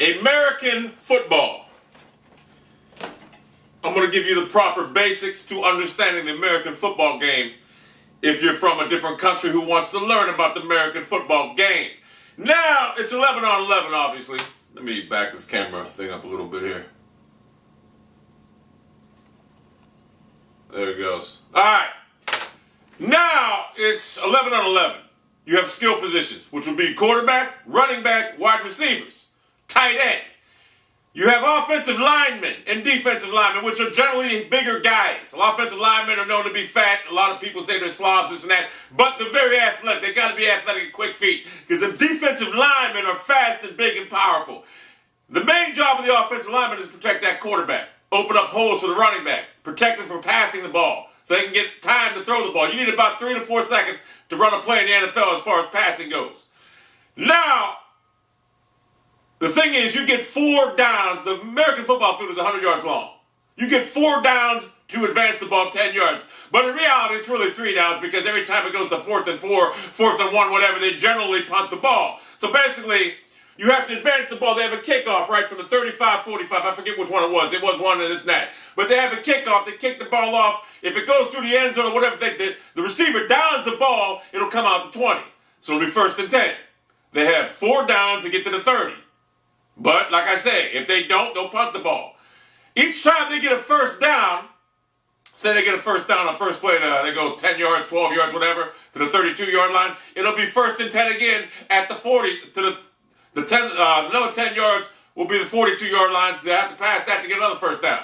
American football. I'm going to give you the proper basics to understanding the American football game if you're from a different country who wants to learn about the American football game. Now, it's 11 on 11, obviously. Let me back this camera thing up a little bit here. There it goes. All right. Now, it's 11 on 11. You have skill positions, which would be quarterback, running back, wide receivers, tight end. You have offensive linemen and defensive linemen, which are generally bigger guys. Offensive linemen are known to be fat. A lot of people say they're slobs, this and that. But they're very athletic. They got to be athletic and quick feet. Because the defensive linemen are fast and big and powerful. The main job of the offensive lineman is to protect that quarterback. Open up holes for the running back. Protect them from passing the ball. So they can get time to throw the ball. You need about 3 to 4 seconds to run a play in the NFL as far as passing goes. Now, the thing is, you get 4 downs. The American football field is 100 yards long. You get 4 downs to advance the ball 10 yards. But in reality, it's really 3 downs because every time it goes to 4th and 4, 4th and 1, whatever, they generally punt the ball. So basically, you have to advance the ball. They have a kickoff, right, from the 35, 45. I forget which one it was. It was one and this and that. But they have a kickoff. They kick the ball off. If it goes through the end zone or whatever, the receiver downs the ball, it'll come out to 20. So it'll be 1st and 10. They have 4 downs to get to the 30. But, like I say, if they don't, they'll punt the ball. Each time they get a first down, say they get a first down on first play, they go 10 yards, 12 yards, whatever, to the 32-yard line, it'll be 1st and 10 again at the 40, to the 10, another 10 yards will be the 42-yard line, so they have to pass that to get another first down.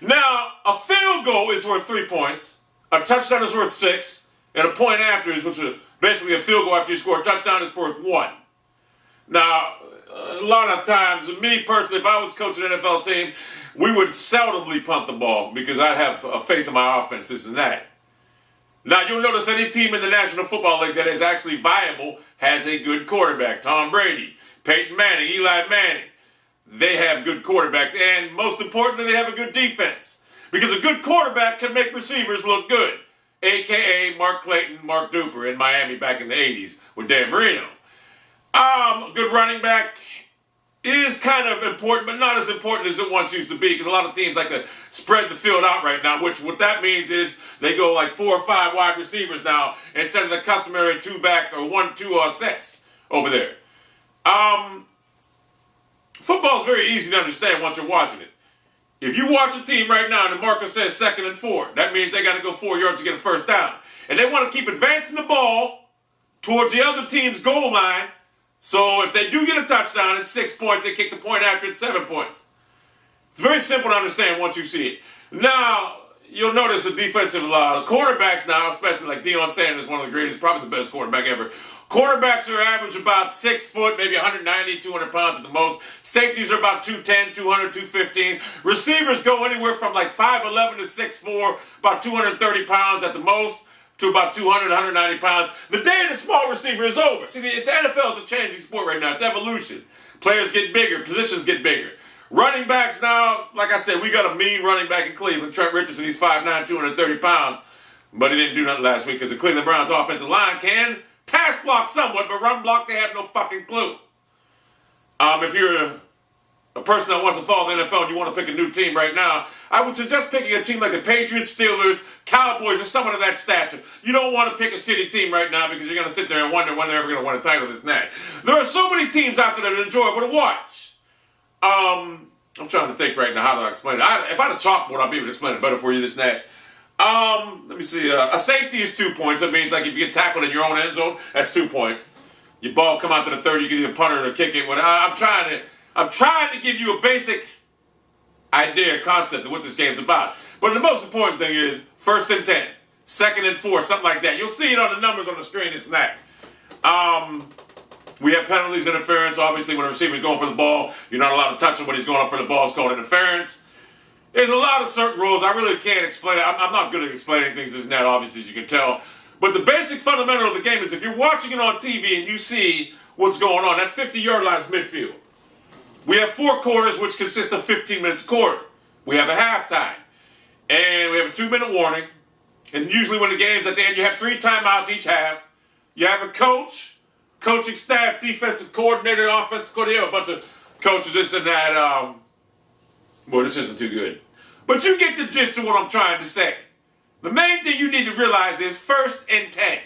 Now, a field goal is worth 3 points, a touchdown is worth 6, and a point after is, which is basically a field goal after you score a touchdown, is worth 1. Now, a lot of times, me personally, if I was coaching an NFL team, we would seldomly punt the ball because I'd have faith in my offense, this and that. Now, you'll notice any team in the National Football League that is actually viable has a good quarterback. Tom Brady, Peyton Manning, Eli Manning. They have good quarterbacks, and most importantly, they have a good defense. Because a good quarterback can make receivers look good, a.k.a. Mark Clayton, Mark Duper in Miami back in the 80s with Dan Marino. A good running back is kind of important, but not as important as it once used to be, because a lot of teams like to spread the field out right now, which what that means is they go like 4 or 5 wide receivers now instead of the customary 2-back or 1-2 sets over there. Football is very easy to understand once you're watching it. If you watch a team right now and the marker says 2nd and 4, that means they got to go 4 yards to get a first down. And they want to keep advancing the ball towards the other team's goal line. So if they do get a touchdown, it's 6 points. They kick the point after, it's 7 points. It's very simple to understand once you see it. Now, you'll notice the defensive quarterbacks now, especially like Deion Sanders, one of the greatest, probably the best quarterback ever. Quarterbacks are average about 6 foot, maybe 190, 200 pounds at the most. Safeties are about 210, 200, 215. Receivers go anywhere from like 5'11 to 6'4, about 230 pounds at the most, to about 200, 190 pounds. The day of the small receiver is over. See, the NFL is a changing sport right now. It's evolution. Players get bigger. Positions get bigger. Running backs now, like I said, we got a mean running back in Cleveland. Trent Richardson, he's 5'9", 230 pounds. But he didn't do nothing last week because the Cleveland Browns offensive line can pass block somewhat, but run block, they have no fucking clue. If you're a person that wants to follow the NFL and you want to pick a new team right now, I would suggest picking a team like the Patriots, Steelers, Cowboys, or someone of that stature. You don't want to pick a shitty team right now because you're going to sit there and wonder when they're ever going to win a title, this and that. There are so many teams out there that are enjoyable to watch. I'm trying to think right now how to explain it. If I had a chalkboard, I'd be able to explain it better for you, this and that. Let me see. A safety is 2 points. That means like if you get tackled in your own end zone, that's 2 points. Your ball come out to the 30, you get either punter or kick it. I'm trying to give you a basic idea, concept of what this game's about. But the most important thing is 1st and 10, 2nd and 4, something like that. You'll see it on the numbers on the screen, this and that. We have penalties, interference. Obviously, when a receiver's going for the ball, you're not allowed to touch him when he's going up for the ball. It's called interference. There's a lot of certain rules. I really can't explain it. I'm not good at explaining things, this and that, obviously, as you can tell. But the basic fundamental of the game is if you're watching it on TV and you see what's going on, that 50-yard line is midfield. We have 4 quarters, which consist of 15 minutes a quarter. We have a halftime. And we have a 2-minute warning. And usually when the game's at the end, you have 3 timeouts each half. You have a coach, coaching staff, defensive coordinator, offensive coordinator, a bunch of coaches, this and that. Well, this isn't too good. But you get the gist of what I'm trying to say. The main thing you need to realize is 1st and 10.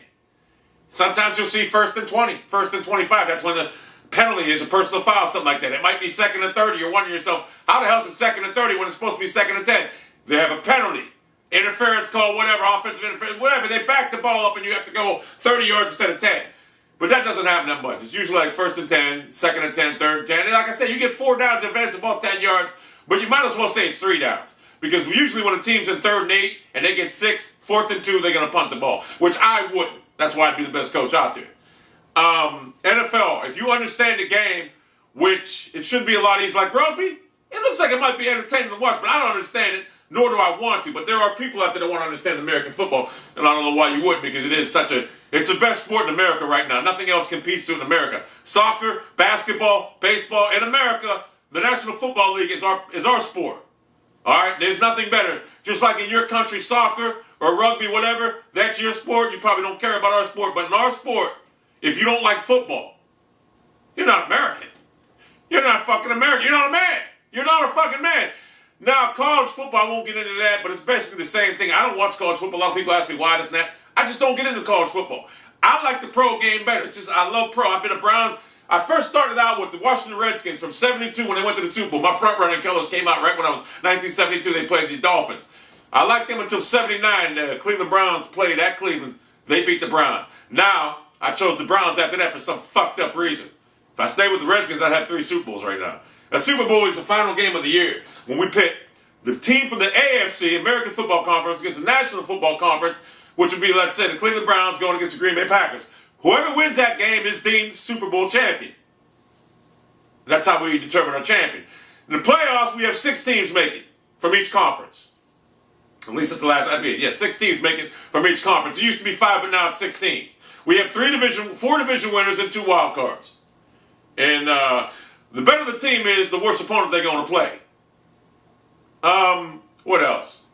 Sometimes you'll see 1st and 20, 1st and 25. That's when the penalty is a personal foul, something like that. It might be 2nd and 30. You're wondering yourself, how the hell is it 2nd and 30 when it's supposed to be 2nd and 10? They have a penalty. Interference call, whatever, offensive interference, whatever. They back the ball up and you have to go 30 yards instead of 10. But that doesn't happen that much. It's usually like 1st and 10, 2nd and 10, 3rd and 10. And like I said, you get 4 downs if it's above 10 yards, but you might as well say it's 3 downs. Because usually when a team's in 3rd and 8 and they get 6, 4th and 2, they're going to punt the ball, which I wouldn't. That's why I'd be the best coach out there. NFL, if you understand the game, which it should be a lot easier, like rugby, it looks like it might be entertaining to watch, but I don't understand it, nor do I want to. But there are people out there that want to understand American football, and I don't know why you wouldn't, because it is it's the best sport in America right now. Nothing else competes to it in America. Soccer, basketball, baseball. In America, the National Football League is our sport. All right? There's nothing better. Just like in your country, soccer or rugby, whatever, that's your sport. You probably don't care about our sport. But in our sport, if you don't like football, you're not American. You're not fucking American. You're not a man. You're not a fucking man. Now, college football, I won't get into that, but it's basically the same thing. I don't watch college football. A lot of people ask me why this and that. I just don't get into college football. I like the pro game better. It's just, I love pro. I've been a Browns. I first started out with the Washington Redskins from 72 when they went to the Super Bowl. My front running colors came out right when I was 1972. They played the Dolphins. I liked them until 79. The Cleveland Browns played at Cleveland. They beat the Browns. Now, I chose the Browns after that for some fucked up reason. If I stayed with the Redskins, I'd have 3 Super Bowls right now. A Super Bowl is the final game of the year when we pit the team from the AFC, American Football Conference, against the National Football Conference, which would be, let's say, the Cleveland Browns going against the Green Bay Packers. Whoever wins that game is deemed Super Bowl champion. That's how we determine our champion. In the playoffs, we have 6 teams making from each conference. At least that's the last I did. Yes, 6 teams making from each conference. It used to be 5, but now it's 6 teams. We have 4 division winners and 2 wild cards. And the better the team is, the worse opponent they're going to play. What else?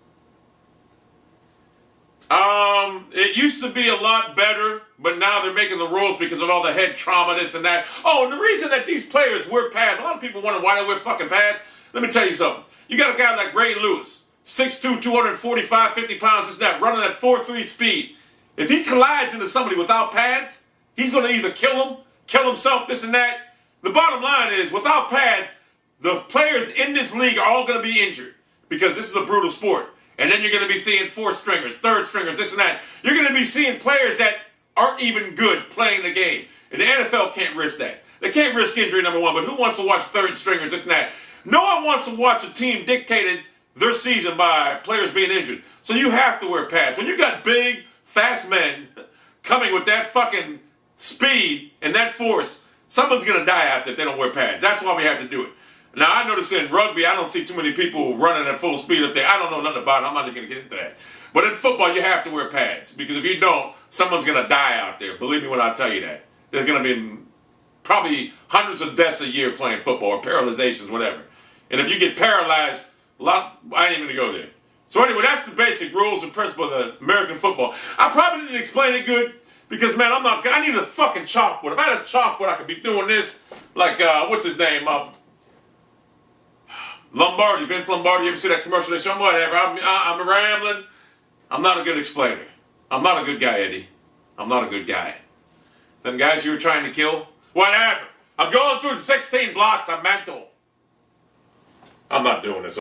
It used to be a lot better, but now they're making the rules because of all the head trauma, this and that. Oh, and the reason that these players wear pads, a lot of people wonder why they wear fucking pads. Let me tell you something. You got a guy like Ray Lewis, 6'2", 245, 50 pounds, this and that, running at 4.3 speed. If he collides into somebody without pads, he's going to either kill himself, this and that. The bottom line is, without pads, the players in this league are all going to be injured because this is a brutal sport. And then you're going to be seeing 4th stringers, 3rd stringers, this and that. You're going to be seeing players that aren't even good playing the game. And the NFL can't risk that. They can't risk injury, number one, but who wants to watch 3rd stringers, this and that? No one wants to watch a team dictated their season by players being injured. So you have to wear pads. When you got big, fast men coming with that fucking speed and that force, someone's going to die out there if they don't wear pads. That's why we have to do it. Now, I notice in rugby, I don't see too many people running at full speed up there. I don't know nothing about it. I'm not even going to get into that. But in football, you have to wear pads. Because if you don't, someone's going to die out there. Believe me when I tell you that. There's going to be probably hundreds of deaths a year playing football, or paralyzations, whatever. And if you get paralyzed, I ain't even going to go there. So anyway, that's the basic rules and principle of the American football. I probably didn't explain it good. Because, man, I need a fucking chalkboard. If I had a chalkboard, I could be doing this. Like, what's his name? Lombardi, Vince Lombardi. You ever see that commercial? They show him whatever. I'm rambling. I'm not a good explainer. I'm not a good guy, Eddie. I'm not a good guy. Them guys you were trying to kill? Whatever. I'm going through the 16 blocks. I'm mental. I'm not doing this.